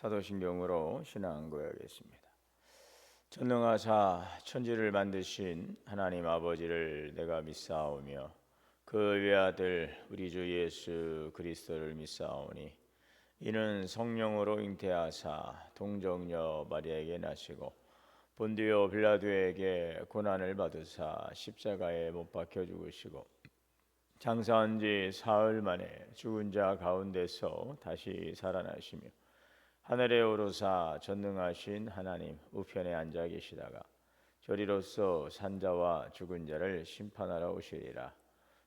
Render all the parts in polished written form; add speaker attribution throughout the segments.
Speaker 1: 사도신경으로 신앙 고백하겠습니다. 전능하사 천지를 만드신 하나님 아버지를 내가 믿사오며 그 외아들 우리 주 예수 그리스도를 믿사오니 이는 성령으로 잉태하사 동정녀 마리아에게 나시고 본디오 빌라도에게 고난을 받으사 십자가에 못 박혀 죽으시고 장사한 지 사흘 만에 죽은 자 가운데서 다시 살아나시며 하늘에 오르사 전능하신 하나님 우편에 앉아 계시다가 저리로서 산자와 죽은 자를 심판하러 오시리라.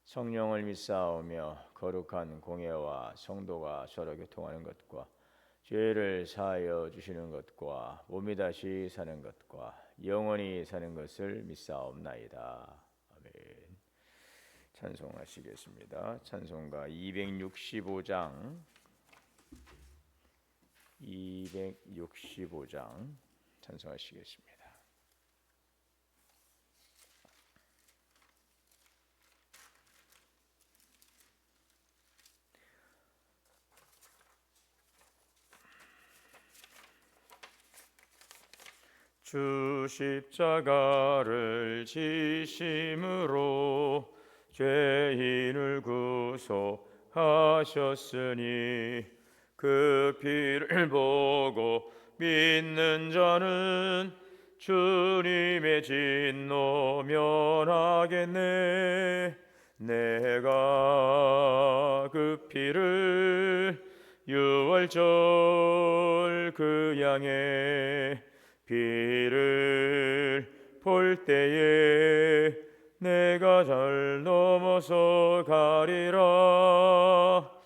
Speaker 1: 성령을 믿사오며 거룩한 공예와 성도가 서로 교통하는 것과 죄를 사하여 주시는 것과 몸이 다시 사는 것과 영원히 사는 것을 믿사옵나이다. 아멘. 찬송하시겠습니다. 찬송가 265장 찬송하시겠습니다. 주 십자가를 지심으로 죄인을 구속하셨으니 그 피를 보고 믿는 자는 주님의 진노 면하겠네. 내가 그 피를 유월절 그 양의 피를 볼 때에 내가 잘 넘어서 가리라.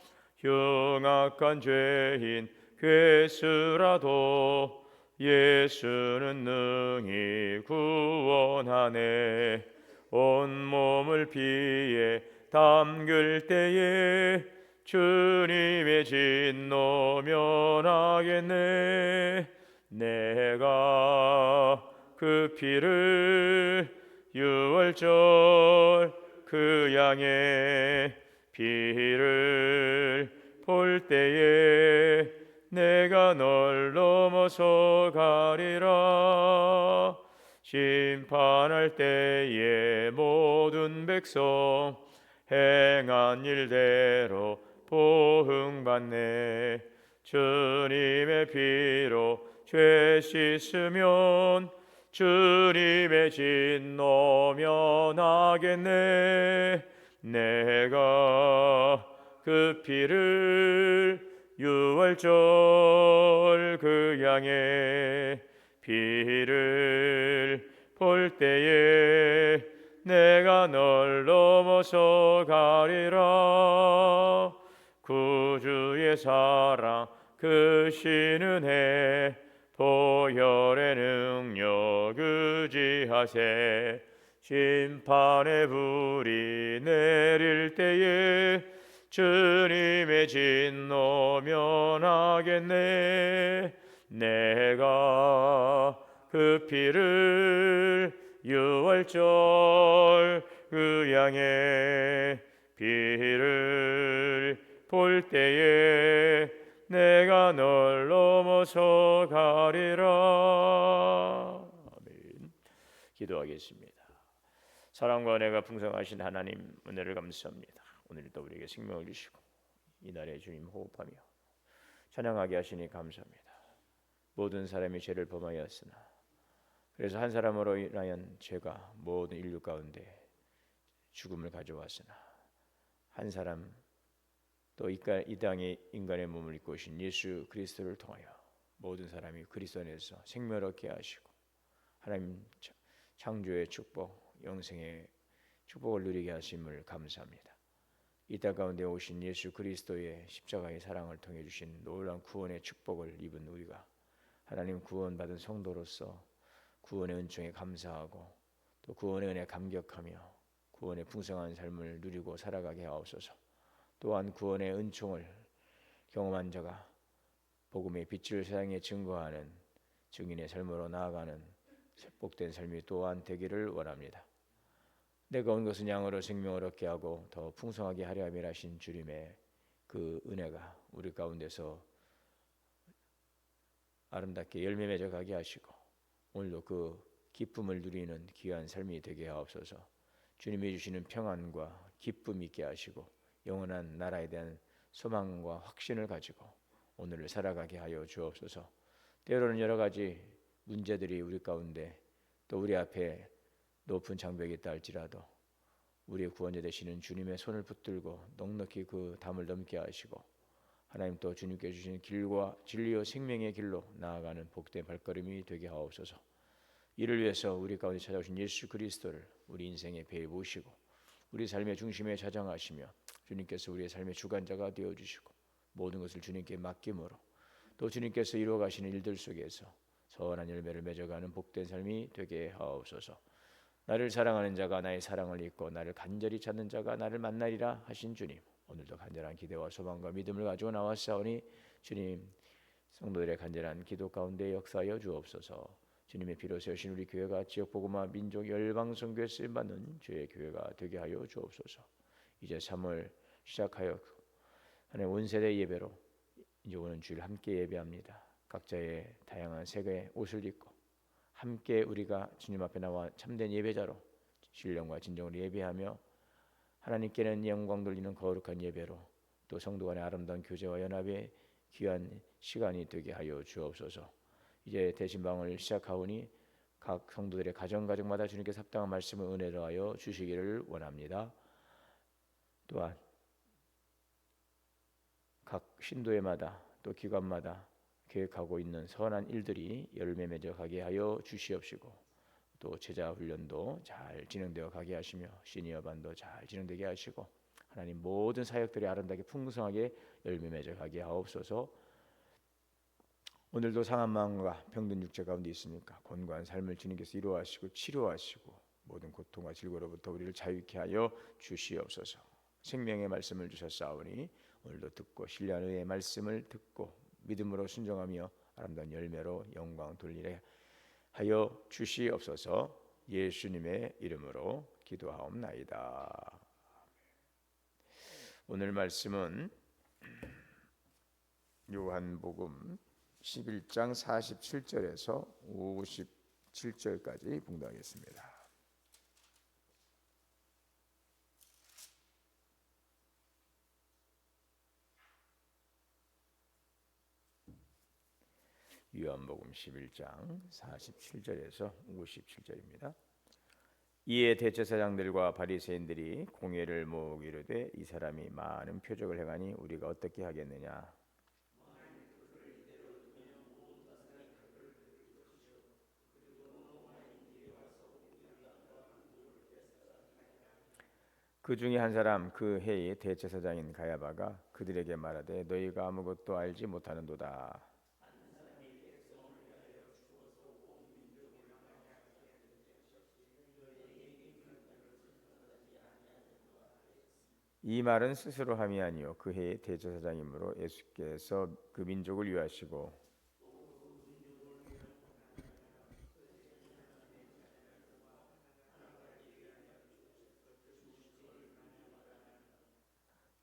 Speaker 1: 흉악한 죄인 괴수라도 예수는 능히 구원하네. 온몸을 피에 담글 때에 주님의 진노 면하겠네. 내가 그 피를 유월절 그 양의 피를 볼 때에 내가 널 넘어서 가리라. 심판할 때에 모든 백성 행한 일대로 보응받네. 주님의 피로 죄 씻으면 주님의 진노 면하겠네. 내가 그 피를 유월절 그 양의 피를 볼 때에 내가 널 넘어서 가리라. 구주의 사랑 크신 은혜 보혈의 능력 의지하세. 심판의 불이 내릴 때에 주님의 진노 면하겠네. 내가 그 피를 유월절 그 양의 피를 볼 때에 내가 널 넘어서 가리라. 아멘. 기도하겠습니다. 사랑과 은혜가 풍성하신 하나님 은혜를 감사합니다. 오늘도 우리에게 생명을 주시고 이날에 주님 호흡하며 찬양하게 하시니 감사합니다. 모든 사람이 죄를 범하였으나 그래서 한 사람으로 인하여 죄가 모든 인류 가운데 죽음을 가져왔으나 한 사람 또 이 땅에 인간의 몸을 입고 오신 예수 그리스도를 통하여 모든 사람이 그리스도 안에서 생명을 얻게 하시고 하나님 창조의 축복, 영생의 축복을 누리게 하심을 감사합니다. 이 땅 가운데 오신 예수 그리스도의 십자가의 사랑을 통해 주신 놀라운 구원의 축복을 입은 우리가 하나님 구원받은 성도로서 구원의 은총에 감사하고 또 구원의 은혜에 감격하며 구원의 풍성한 삶을 누리고 살아가게 하옵소서. 또한 구원의 은총을 경험한 자가 복음의 빛을 세상에 증거하는 증인의 삶으로 나아가는 복된 삶이 또한 되기를 원합니다. 내가 온 것은 양으로 생명을 얻게 하고 더 풍성하게 하려 함이라 하신 주님의 그 은혜가 우리 가운데서 아름답게 열매 맺어가게 하시고 오늘도 그 기쁨을 누리는 귀한 삶이 되게 하옵소서. 주님이 주시는 평안과 기쁨 있게 하시고 영원한 나라에 대한 소망과 확신을 가지고 오늘을 살아가게 하여 주옵소서. 때로는 여러 가지 문제들이 우리 가운데 또 우리 앞에 높은 장벽이 있다 할지라도 우리의 구원자 되시는 주님의 손을 붙들고 넉넉히 그 담을 넘게 하시고 하나님 또 주님께 주시는 길과 진리와 생명의 길로 나아가는 복된 발걸음이 되게 하옵소서. 이를 위해서 우리 가운데 찾아오신 예수 그리스도를 우리 인생의 배에 모시고 우리 삶의 중심에 자정하시며 주님께서 우리의 삶의 주관자가 되어주시고 모든 것을 주님께 맡김으로 또 주님께서 이루어 가시는 일들 속에서 선한 열매를 맺어가는 복된 삶이 되게 하옵소서. 나를 사랑하는 자가 나의 사랑을 잊고 나를 간절히 찾는 자가 나를 만나리라 하신 주님, 오늘도 간절한 기대와 소망과 믿음을 가지고 나왔사오니 주님, 성도들의 간절한 기도 가운데 역사하여 주옵소서. 주님의 피로 세우신 우리 교회가 지역 복음화 민족 열방 선교에 쓰임 받는 주의 교회가 되게 하여 주옵소서. 이제 3월 시작하여 하나님 온 세대 예배로 이제 오는 주일 함께 예배합니다. 각자의 다양한 색의 옷을 입고 함께 우리가 주님 앞에 나와 참된 예배자로 신령과 진정으로 예배하며 하나님께는 영광 돌리는 거룩한 예배로 또 성도 간의 아름다운 교제와 연합의 귀한 시간이 되게 하여 주옵소서. 이제 대신방을 시작하오니 각 성도들의 가정마다 주님께서 합당한 말씀을 은혜로 하여 주시기를 원합니다. 또한 각 신도회마다 또 기관마다 계획하고 있는 선한 일들이 열매 맺어 가게 하여 주시옵시고 또 제자 훈련도 잘 진행되어 가게 하시며 시니어 반도 잘 진행되게 하시고 하나님 모든 사역들이 아름답게 풍성하게 열매 맺어 가게 하옵소서. 오늘도 상한 마음과 병든 육체 가운데 있으니까 곤고한 삶을 주님께서 이루하시고 치료하시고 모든 고통과 질고로부터 우리를 자유케 하여 주시옵소서. 생명의 말씀을 주셨사오니 오늘도 듣고 신뢰하는 의의 말씀을 듣고 믿음으로 순종하며 아름다운 열매로 영광 돌리게 하여 주시옵소서. 예수님의 이름으로 기도하옵나이다. 오늘 말씀은 요한복음 11장 47절에서 57절까지 봉독하겠습니다. 요한복음 11장 47절에서 57절입니다. 이에 대제사장들과 바리새인들이 공회를 모으고 이르되 이 사람이 많은 표적을 행하니 우리가 어떻게 하겠느냐. 그 중에 한 사람 그 해의 대제사장인 가야바가 그들에게 말하되 너희가 아무것도 알지 못하는도다. 이 말은 스스로 함이 아니요 그 해의 대제사장이므로 예수께서 그 민족을 위하시고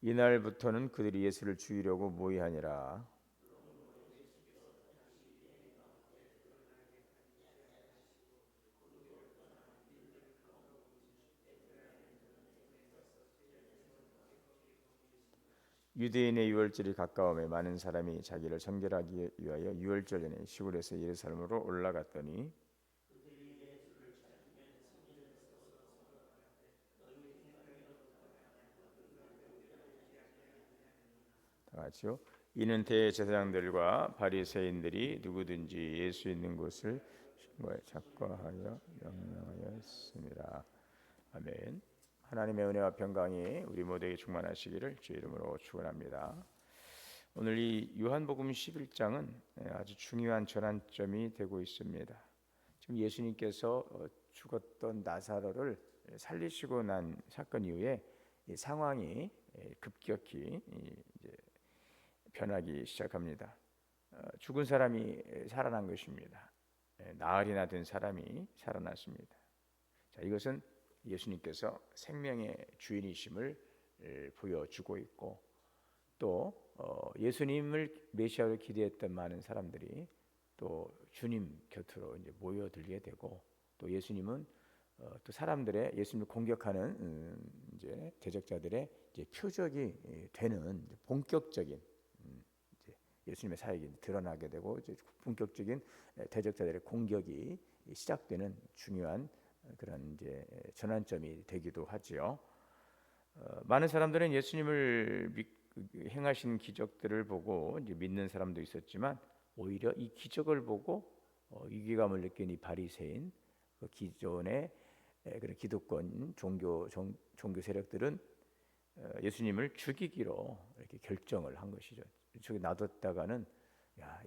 Speaker 1: 이날부터는 그들이 예수를 죽이려고 모의하니라. 유대인의 유월절이 가까움에 많은 사람이 자기를 정결하기 위하여 유월절 전에 시골에서 예루살렘으로 올라갔더니 다 같이요. 이는 대제사장들과 바리새인들이 누구든지 예수 있는 곳을 신고에 작과하여 명령하였습니다. 아멘. 하나님의 은혜와 평강이 우리 모두에게 충만하시기를 주의 이름으로 축원합니다. 오늘 이 요한복음 11장은 아주 중요한 전환점이 되고 있습니다. 지금 예수님께서 죽었던 나사로를 살리시고 난 사건 이후에 이 상황이 급격히 이제 변하기 시작합니다. 죽은 사람이 살아난 것입니다. 나흘이나 된 사람이 살아났습니다. 자, 이것은 예수님께서 생명의 주인이심을 보여주고 있고 또 예수님을 메시아로 기대했던 많은 사람들이 또 주님 곁으로 이제 모여들게 되고, 또 예수님은 또 사람들의 예수님을 공격하는 이제 대적자들의 이제 표적이 되는 이제 본격적인 이제 예수님의 사역이 드러나게 되고, 이제 본격적인 대적자들의 공격이 시작되는 중요한 그런 이제 전환점이 되기도 하지요. 많은 사람들은 예수님을 행하신 기적들을 보고 이제 믿는 사람도 있었지만, 오히려 이 기적을 보고 위기감을 느낀 이 바리새인, 그 기존의 그런 기득권 종교 세력들은 예수님을 죽이기로 이렇게 결정을 한 것이죠. 저기 놔뒀다가는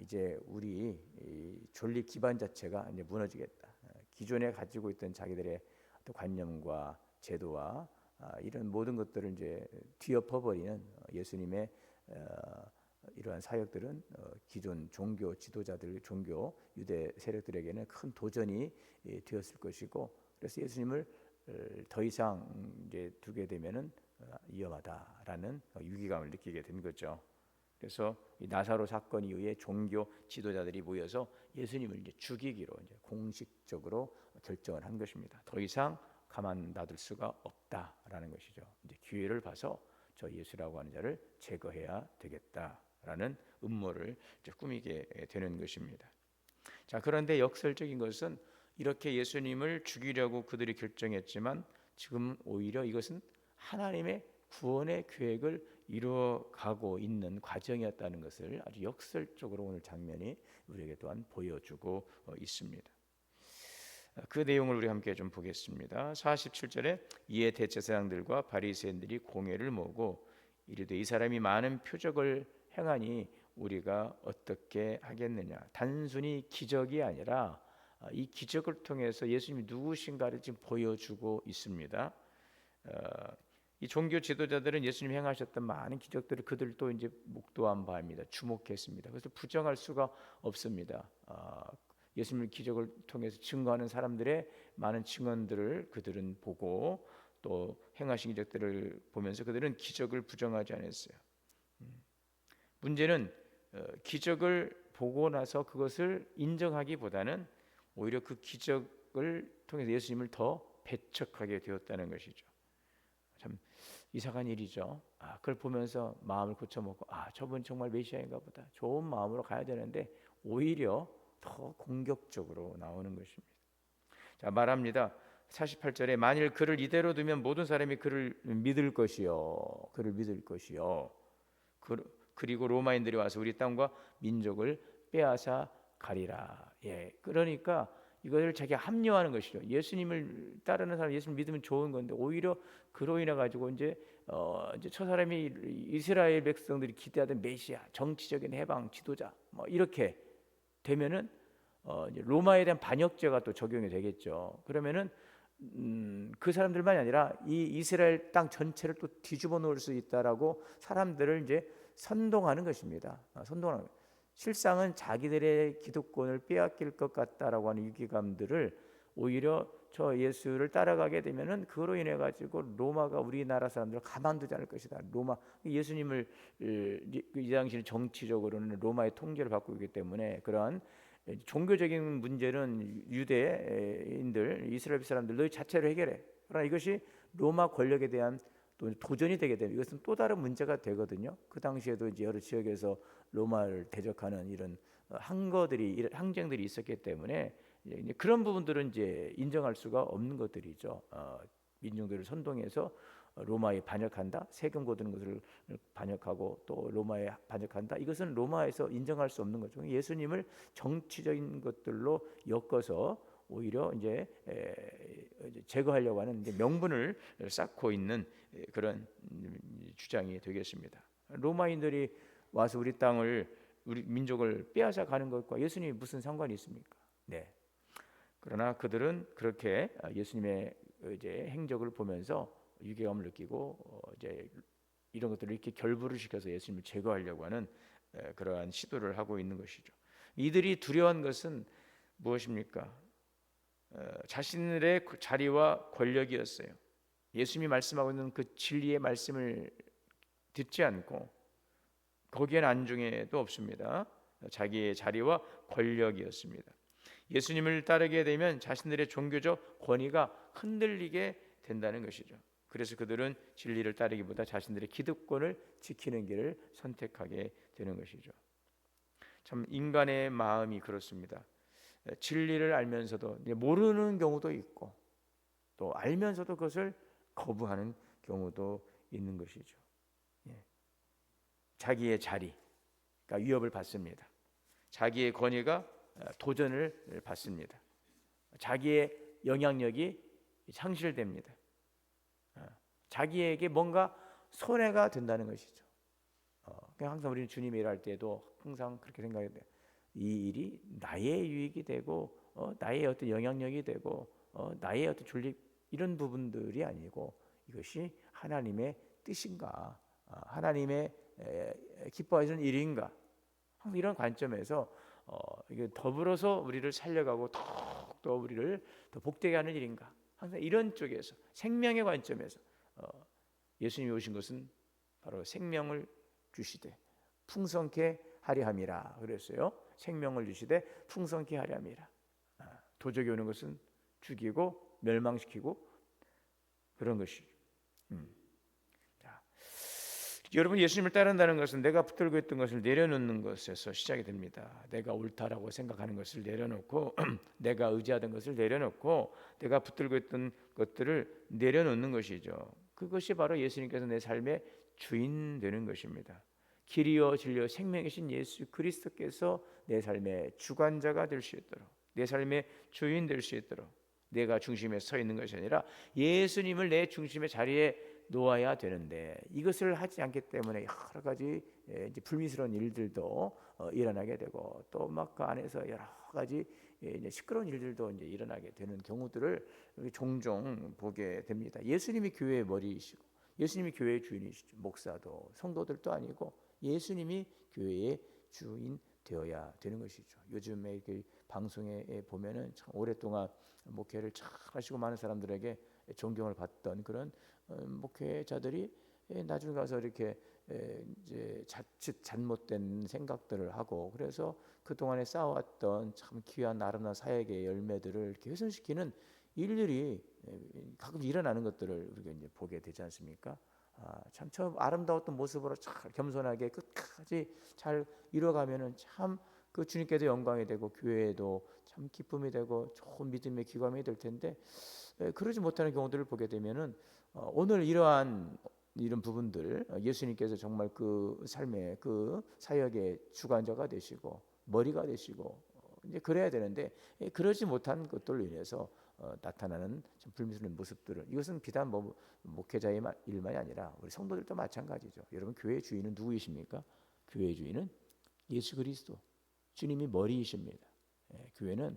Speaker 1: 이제 우리 이 존립 기반 자체가 이제 무너지겠다. 기존에 가지고 있던 자기들의 어떤 관념과 제도와 이런 모든 것들을 이제 뒤엎어버리는 예수님의 이러한 사역들은 기존 종교 지도자들, 종교 유대 세력들에게는 큰 도전이 되었을 것이고, 그래서 예수님을 더 이상 이제 두게 되면은 위험하다라는 위기감을 느끼게 된 거죠. 그래서 이 나사로 사건 이후에 종교 지도자들이 모여서 예수님을 이제 죽이기로 이제 공식적으로 결정을 한 것입니다. 더 이상 가만 놔둘 수가 없다라는 것이죠. 이제 기회를 봐서 저 예수라고 하는 자를 제거해야 되겠다라는 음모를 이제 꾸미게 되는 것입니다. 자, 그런데 역설적인 것은 이렇게 예수님을 죽이려고 그들이 결정했지만, 지금 오히려 이것은 하나님의 구원의 계획을 이루어가고 있는 과정이었다는 것을 아주 역설적으로 오늘 장면이 우리에게 또한 보여주고 있습니다. 그 내용을 우리 함께 좀 보겠습니다. 47절에 이에 대제사장들과 바리새인들이 공회를 모으고 이르되 이 사람이 많은 표적을 행하니 우리가 어떻게 하겠느냐. 단순히 기적이 아니라 이 기적을 통해서 예수님이 누구신가를 지금 보여주고 있습니다. 이 종교 지도자들은 예수님이 행하셨던 많은 기적들을 그들도 이제 목도한 바입니다. 주목했습니다. 그래서 부정할 수가 없습니다. 예수님의 기적을 통해서 증거하는 사람들의 많은 증언들을 그들은 보고, 또 행하신 기적들을 보면서 그들은 기적을 부정하지 않았어요. 문제는 기적을 보고 나서 그것을 인정하기보다는 오히려 그 기적을 통해서 예수님을 더 배척하게 되었다는 것이죠. 참 이상한 일이죠. 그걸 보면서 마음을 고쳐먹고 저분 정말 메시아인가 보다, 좋은 마음으로 가야 되는데 오히려 더 공격적으로 나오는 것입니다. 자, 말합니다. 48절에 만일 그를 이대로 두면 모든 사람이 그를 믿을 것이요. 그리고 로마인들이 와서 우리 땅과 민족을 빼앗아 가리라. 그러니까 이것을 자기가 합리화하는 것이죠. 예수님을 따르는 사람, 예수님 믿으면 좋은 건데 오히려 그로 인해 가지고 이제 저 사람이 이스라엘 백성들이 기대하던 메시아, 정치적인 해방 지도자, 뭐 이렇게 되면은 이제 로마에 대한 반역죄가 또 적용이 되겠죠. 그러면은 그 사람들만이 아니라 이 이스라엘 땅 전체를 또 뒤집어 놓을 수 있다라고 사람들을 이제 선동하는 것입니다. 선동하는 것. 실상은 자기들의 기득권을 빼앗길 것 같다라고 하는 위기감들을 오히려 저 예수를 따라가게 되면은 그로 인해 가지고 로마가 우리나라 사람들을 가만두지 않을 것이다. 로마 예수님을 이 당시는 정치적으로는 로마의 통제를 받고 있기 때문에 그러한 종교적인 문제는 유대인들, 이스라엘 사람들 너희 자체로 해결해. 그러나 이것이 로마 권력에 대한 또 도전이 되게 되면 이것은 또 다른 문제가 되거든요. 그 당시에도 이제 여러 지역에서 로마를 대적하는 이런 항쟁들이 있었기 때문에 이제 그런 부분들은 이제 인정할 수가 없는 것들이죠. 민중들을 선동해서 로마에 반역한다, 세금 거두는 것을 반역하고 또 로마에 반역한다. 이것은 로마에서 인정할 수 없는 거죠. 예수님을 정치적인 것들로 엮어서 오히려 이제 제거하려고 하는 이제 명분을 쌓고 있는 그런 주장이 되겠습니다. 로마인들이 와서 우리 땅을, 우리 민족을 빼앗아 가는 것과 예수님이 무슨 상관이 있습니까? 네. 그러나 그들은 그렇게 예수님의 이제 행적을 보면서 위기감을 느끼고 이제 이런 것들을 이렇게 결부를 시켜서 예수님을 제거하려고 하는 그러한 시도를 하고 있는 것이죠. 이들이 두려워한 것은 무엇입니까? 자신들의 자리와 권력이었어요. 예수님이 말씀하고 있는 그 진리의 말씀을 듣지 않고 거기에는 안중에도 없습니다. 자기의 자리와 권력이었습니다. 예수님을 따르게 되면 자신들의 종교적 권위가 흔들리게 된다는 것이죠. 그래서 그들은 진리를 따르기보다 자신들의 기득권을 지키는 길을 선택하게 되는 것이죠. 참 인간의 마음이 그렇습니다. 진리를 알면서도 모르는 경우도 있고 또 알면서도 그것을 거부하는 경우도 있는 것이죠. 자기의 자리가 위협을 받습니다. 자기의 권위가 도전을 받습니다. 자기의 영향력이 상실됩니다. 자기에게 뭔가 손해가 된다는 것이죠. 항상 우리는 주님이 일할 때도 항상 그렇게 생각해야 돼요. 이 일이 나의 유익이 되고 나의 어떤 영향력이 되고 나의 어떤 존립 이런 부분들이 아니고 이것이 하나님의 뜻인가, 하나님의 기뻐하시는 일인가, 항상 이런 관점에서 이게 더불어서 우리를 살려가고 더욱더 우리를 더 복되게 하는 일인가, 항상 이런 쪽에서 생명의 관점에서 예수님이 오신 것은 바로 생명을 주시되 풍성케 하려 함이라 그랬어요. 생명을 주시되 풍성케 하려 함이라. 도적이 오는 것은 죽이고 멸망시키고 그런 것이. 자, 여러분 예수님을 따른다는 것은 내가 붙들고 있던 것을 내려놓는 것에서 시작이 됩니다. 내가 옳다라고 생각하는 것을 내려놓고 내가 의지하던 것을 내려놓고 내가 붙들고 있던 것들을 내려놓는 것이죠. 그것이 바로 예수님께서 내 삶의 주인 되는 것입니다. 길이요 진리요 생명이신 예수 그리스도께서 내 삶의 주관자가 될 수 있도록, 내 삶의 주인 될 수 있도록 내가 중심에 서 있는 것이 아니라 예수님을 내 중심의 자리에 놓아야 되는데 이것을 하지 않기 때문에 여러 가지 이제 불미스러운 일들도 일어나게 되고 또 막 그 안에서 여러 가지 이제 시끄러운 일들도 이제 일어나게 되는 경우들을 종종 보게 됩니다. 예수님이 교회의 머리이시고 예수님이 교회의 주인이시죠. 목사도 성도들도 아니고 예수님이 교회의 주인 되어야 되는 것이죠. 요즘에 그 방송에 보면은 참 오랫동안 목회를 잘 하시고 많은 사람들에게 존경을 받던 그런 목회자들이 나중에 가서 이렇게 이제 자칫 잘못된 생각들을 하고 그래서 그 동안에 쌓아왔던 참 귀한 아름다운 사역의 열매들을 이렇게 훼손시키는 일들이 가끔 일어나는 것들을 우리가 이제 보게 되지 않습니까? 참 저 아름다웠던 모습으로 잘 겸손하게 끝까지 잘 이뤄가면은 참 그 주님께도 영광이 되고 교회에도 참 기쁨이 되고 좋은 믿음의 기감이 될 텐데 그러지 못하는 경우들을 보게 되면은 오늘 이러한 이런 부분들 예수님께서 정말 그 삶의 그 사역의 주관자가 되시고 머리가 되시고 이제 그래야 되는데 그러지 못한 것들로 인해서 나타나는 불미스러운 모습들을 이것은 비단 목회자의 일만이 아니라 우리 성도들도 마찬가지죠. 여러분 교회의 주인은 누구이십니까? 교회의 주인은 예수 그리스도 주님이 머리이십니다. 교회는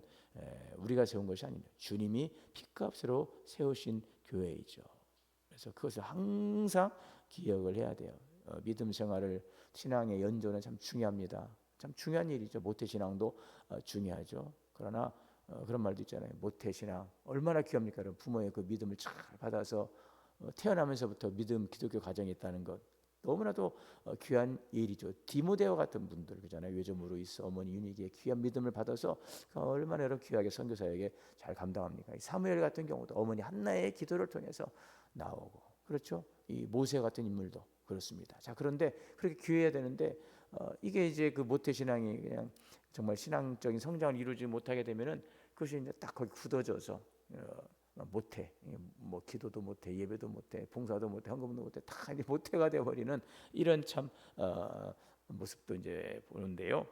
Speaker 1: 우리가 세운 것이 아닙니다. 주님이 핏값으로 세우신 교회이죠. 그래서 그것을 항상 기억을 해야 돼요. 믿음 생활을 신앙의 연조는 참 중요합니다. 참 중요한 일이죠. 모태신앙도 중요하죠. 그러나 그런 말도 있잖아요. 모태신앙 얼마나 귀합니까? 부모의 그 믿음을 잘 받아서 태어나면서부터 믿음 기독교 가정이 있다는 것 너무나도 귀한 일이죠. 디모데와 같은 분들 그잖아요. 외조모로 있어 어머니 유니기의 귀한 믿음을 받아서 얼마나 여러 귀하게 선교사에게 잘 감당합니까? 사무엘 같은 경우도 어머니 한나의 기도를 통해서 나오고 그렇죠. 이 모세 같은 인물도 그렇습니다. 자 그런데 그렇게 귀해야 되는데 이게 이제 그 모태신앙이 그냥 정말 신앙적인 성장을 이루지 못하게 되면은 그것이 이제 딱 거기 굳어져서 못해, 뭐 기도도 못해, 예배도 못해, 봉사도 못해, 헌금도 못해, 다 이제 못해가 되어버리는 이런 참 모습도 이제 보는데요.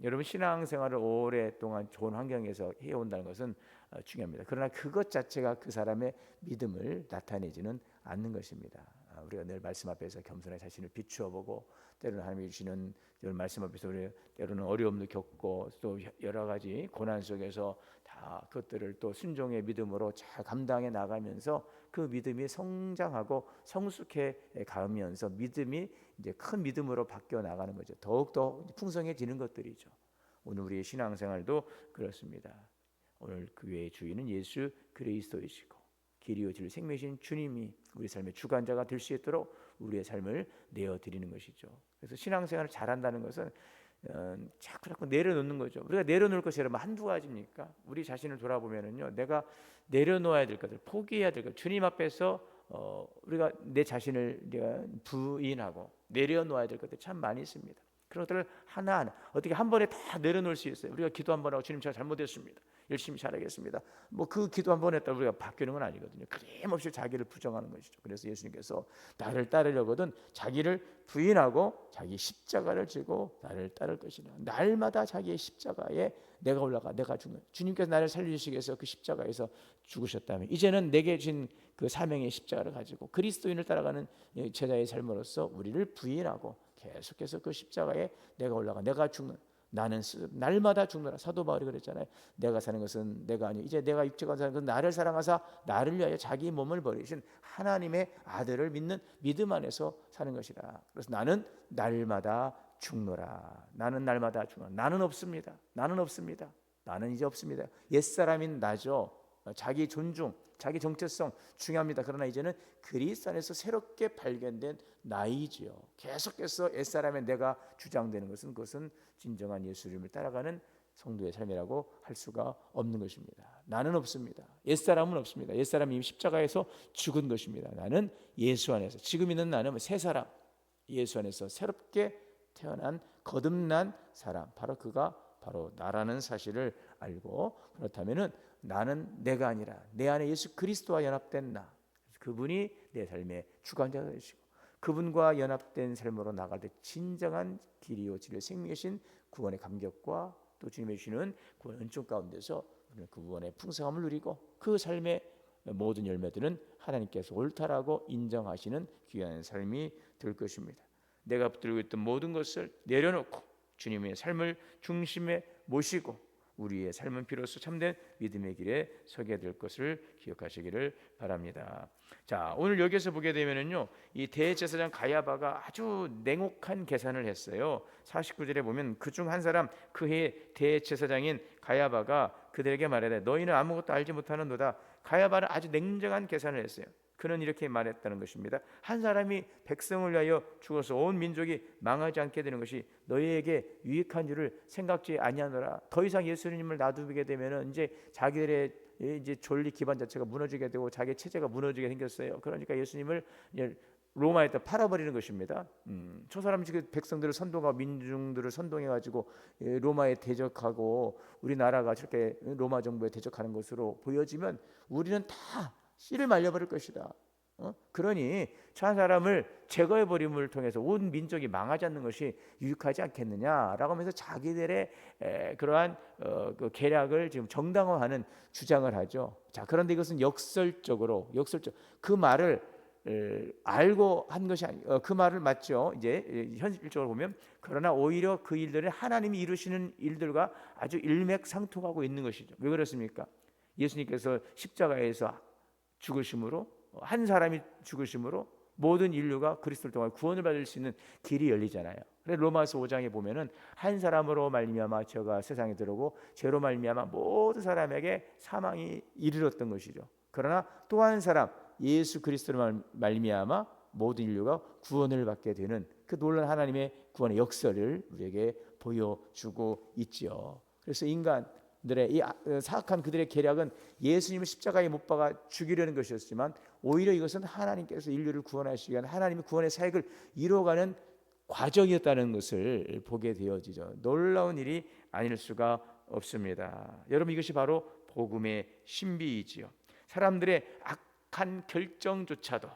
Speaker 1: 여러분 신앙생활을 오랫동안 좋은 환경에서 해온다는 것은 중요합니다. 그러나 그것 자체가 그 사람의 믿음을 나타내지는 않는 것입니다. 우리가 늘 말씀 앞에서 겸손하게 자신을 비추어보고 때로는 하나님이 주시는 말씀 앞에서 우리 때로는 어려움도 겪고 또 여러 가지 고난 속에서 다 그것들을 또 순종의 믿음으로 잘 감당해 나가면서 그 믿음이 성장하고 성숙해 가면서 믿음이 이제 큰 믿음으로 바뀌어 나가는 거죠. 더욱더 풍성해지는 것들이죠. 오늘 우리의 신앙생활도 그렇습니다. 오늘 교회의 주인은 예수 그리스도이시고 길이요 진리 생명이신 주님이 우리 삶의 주관자가 될 수 있도록 우리의 삶을 내어드리는 것이죠. 그래서 신앙생활을 잘한다는 것은 자꾸 내려놓는 거죠. 우리가 내려놓을 것이 여러분 한두 가지입니까? 우리 자신을 돌아보면은요, 내가 내려놓아야 될 것들, 포기해야 될 것, 주님 앞에서 우리가 내 자신을 내가 부인하고 내려놓아야 될 것들 참 많이 있습니다. 그런 것들을 하나하나 어떻게 한 번에 다 내려놓을 수 있어요? 우리가 기도 한 번 하고 주님 제가 잘못했습니다, 열심히 잘하겠습니다, 뭐 그 기도 한 번 했다고 우리가 바뀌는 건 아니거든요. 끊임없이 자기를 부정하는 것이죠. 그래서 예수님께서 나를 따르려거든 자기를 부인하고 자기 십자가를 지고 나를 따를 것이라. 날마다 자기의 십자가에 내가 올라가 내가 죽는, 주님께서 나를 살리시기 위해서 그 십자가에서 죽으셨다면 이제는 내게 진 그 사명의 십자가를 가지고 그리스도인을 따라가는 제자의 삶으로서 우리를 부인하고 계속해서 그 십자가에 내가 올라가 내가 죽는, 나는 날마다 죽노라. 사도 바울이 그랬잖아요. 내가 사는 것은 내가 아니요 이제 내가 육체가 사는 것은 나를 사랑하사 나를 위하여 자기 몸을 버리신 하나님의 아들을 믿는 믿음 안에서 사는 것이라. 그래서 나는 날마다 죽노라. 나는 날마다 죽노라. 나는 없습니다. 나는 없습니다. 나는 이제 없습니다. 옛사람인 나죠. 자기 존중, 자기 정체성 중요합니다. 그러나 이제는 그리스도 안에서 새롭게 발견된 나이지요. 계속해서 옛사람의 내가 주장되는 것은 그것은 진정한 예수님을 따라가는 성도의 삶이라고 할 수가 없는 것입니다. 나는 없습니다. 옛사람은 없습니다. 옛사람이 이미 십자가에서 죽은 것입니다. 나는 예수 안에서, 지금 있는 나는 새 사람, 예수 안에서 새롭게 태어난 거듭난 사람, 바로 그가 바로 나라는 사실을 알고, 그렇다면은 나는 내가 아니라 내 안에 예수 그리스도와 연합된 나, 그분이 내 삶의 주관자가 되시고 그분과 연합된 삶으로 나갈 때 진정한 길이요 진리요 생명이신 구원의 감격과 또 주님의 주시는 구원의 은총 가운데서 그 구원의 풍성함을 누리고 그 삶의 모든 열매들은 하나님께서 옳다라고 인정하시는 귀한 삶이 될 것입니다. 내가 붙들고 있던 모든 것을 내려놓고 주님의 삶을 중심에 모시고 우리의 삶은 비로소 참된 믿음의 길에 서게 될 것을 기억하시기를 바랍니다. 자, 오늘 여기서 보게 되면은요, 이 대제사장 가야바가 아주 냉혹한 계산을 했어요. 49절에 보면 그중 한 사람 그 해 대제사장인 가야바가 그들에게 말하되 너희는 아무것도 알지 못하는도다. 가야바는 아주 냉정한 계산을 했어요. 그는 이렇게 말했다는 것입니다. 한 사람이 백성을 위하여 죽어서 온 민족이 망하지 않게 되는 것이 너희에게 유익한 줄을 생각지 아니하노라. 더 이상 예수님을 놔두게 되면은 이제 자기들의 이제 존리 기반 자체가 무너지게 되고 자기 체제가 무너지게 생겼어요. 그러니까 예수님을 로마에다 팔아버리는 것입니다. 저 사람이 지금 백성들을 선동하고 민중들을 선동해가지고 로마에 대적하고 우리나라가 저렇게 로마 정부에 대적하는 것으로 보여지면 우리는 다 씨를 말려버릴 것이다. 그러니 저 사람을 제거해버림을 통해서 온 민족이 망하지 않는 것이 유익하지 않겠느냐라고 하면서 자기들의 그러한 그 계략을 지금 정당화하는 주장을 하죠. 자, 그런데 이것은 역설적 그 말을 알고 한 것이 아니고 그 말을 맞죠. 이제 현실적으로 보면 그러나 오히려 그 일들은 하나님이 이루시는 일들과 아주 일맥상통하고 있는 것이죠. 왜 그렇습니까? 예수님께서 십자가에서 죽으심으로, 한 사람이 죽으심으로 모든 인류가 그리스도를 통해 구원을 받을 수 있는 길이 열리잖아요. 그래서 로마서 5장에 보면은 한 사람으로 말미암아 죄가 세상에 들어오고 죄로 말미암아 모든 사람에게 사망이 이르렀던 것이죠. 그러나 또 한 사람 예수 그리스도로 말미암아 모든 인류가 구원을 받게 되는 그 놀라운 하나님의 구원의 역사를 우리에게 보여주고 있지요. 그래서 인간들의 이 사악한 그들의 계략은 예수님을 십자가에 못 박아 죽이려는 것이었지만 오히려 이것은 하나님께서 인류를 구원하시기 위한 하나님의 구원의 사역을 이루어가는 과정이었다는 것을 보게 되어지죠. 놀라운 일이 아닐 수가 없습니다. 여러분, 이것이 바로 복음의 신비이지요. 사람들의 악한 결정조차도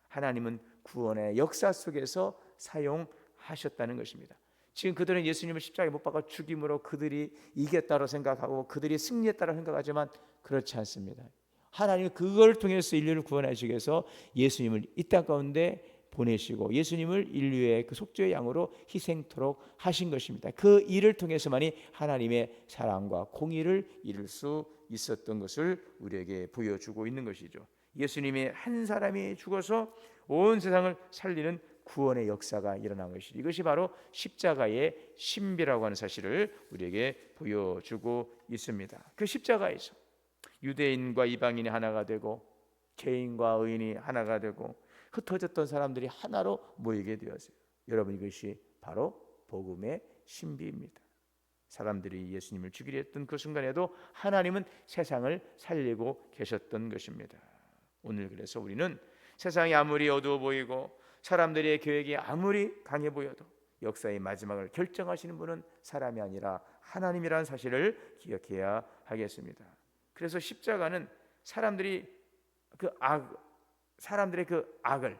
Speaker 1: 하나님은 구원의 역사 속에서 사용하셨다는 것입니다. 지금 그들은 예수님을 십자가에 못 박아 죽임으로 그들이 이겼다고 생각하고 그들이 승리했다고 생각하지만 그렇지 않습니다. 하나님은 그걸 통해서 인류를 구원하시기 위해서 예수님을 이 땅 가운데 보내시고 예수님을 인류의 그 속죄의 양으로 희생토록 하신 것입니다. 그 일을 통해서만이 하나님의 사랑과 공의를 이룰 수 있었던 것을 우리에게 보여주고 있는 것이죠. 예수님의 한 사람이 죽어서 온 세상을 살리는 구원의 역사가 일어난 것이죠. 이것이 바로 십자가의 신비라고 하는 사실을 우리에게 보여주고 있습니다. 그 십자가에서 유대인과 이방인이 하나가 되고 죄인과 의인이 하나가 되고 흩어졌던 사람들이 하나로 모이게 되었어요. 여러분, 이것이 바로 복음의 신비입니다. 사람들이 예수님을 죽이려 했던 그 순간에도 하나님은 세상을 살리고 계셨던 것입니다. 오늘 그래서 우리는 세상이 아무리 어두워 보이고 사람들의 계획이 아무리 강해 보여도 역사의 마지막을 결정하시는 분은 사람이 아니라 하나님이라는 사실을 기억해야 하겠습니다. 그래서 십자가는 사람들의 그 악을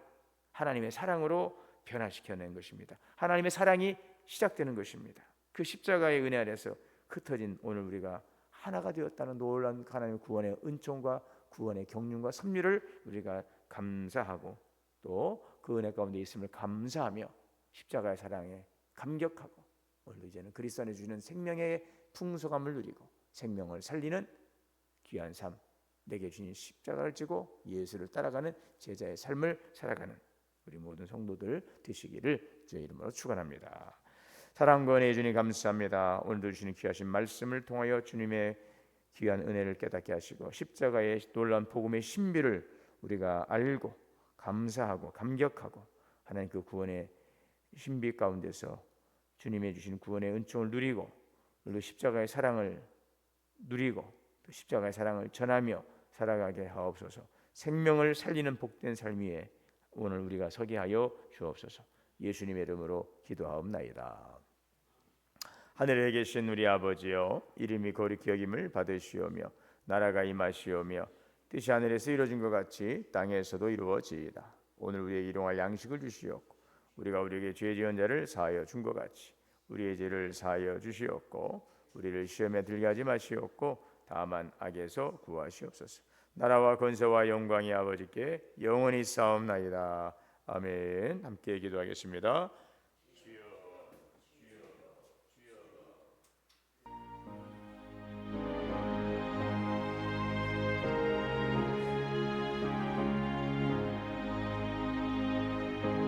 Speaker 1: 하나님의 사랑으로 변화시켜낸 것입니다. 하나님의 사랑이 시작되는 것입니다. 그 십자가의 은혜 아래서 흩어진 오늘 우리가 하나가 되었다는 놀라운 하나님의 구원의 은총과 구원의 경륜과 섭리를 우리가 감사하고 또 그 은혜 가운데 있음을 감사하며 십자가의 사랑에 감격하고 오늘 이제는 그리스도 안에 주시는 생명의 풍성함을 누리고 생명을 살리는 귀한 삶, 내게 주신 십자가를 지고 예수를 따라가는 제자의 삶을 살아가는 우리 모든 성도들 되시기를 주의 이름으로 축원합니다. 사랑과 은혜의 주님 감사합니다. 오늘도 주시는 귀하신 말씀을 통하여 주님의 귀한 은혜를 깨닫게 하시고 십자가의 놀라운 복음의 신비를 우리가 알고 감사하고 감격하고 하나님 그 구원의 신비 가운데서 주님의 주신 구원의 은총을 누리고 또 십자가의 사랑을 누리고 또 십자가의 사랑을 전하며 살아가게 하옵소서. 생명을 살리는 복된 삶 위에 오늘 우리가 서게 하여 주옵소서. 예수님의 이름으로 기도하옵나이다. 하늘에 계신 우리 아버지여, 이름이 거룩히 여김을 받으시오며 나라가 임하시오며 뜻이 하늘에서 이루어진 것 같이 땅에서도 이루어지이다. 오늘 우리에게 일용할 양식을 주시옵고 우리가 우리에게 죄 지은 자를 사하여 준 것 같이 우리의 죄를 사하여 주시옵고 우리를 시험에 들게 하지 마시옵고 다만 악에서 구하시옵소서. 나라와 권세와 영광이 아버지께 영원히 싸움나이다. 아멘. 함께 기도하겠습니다.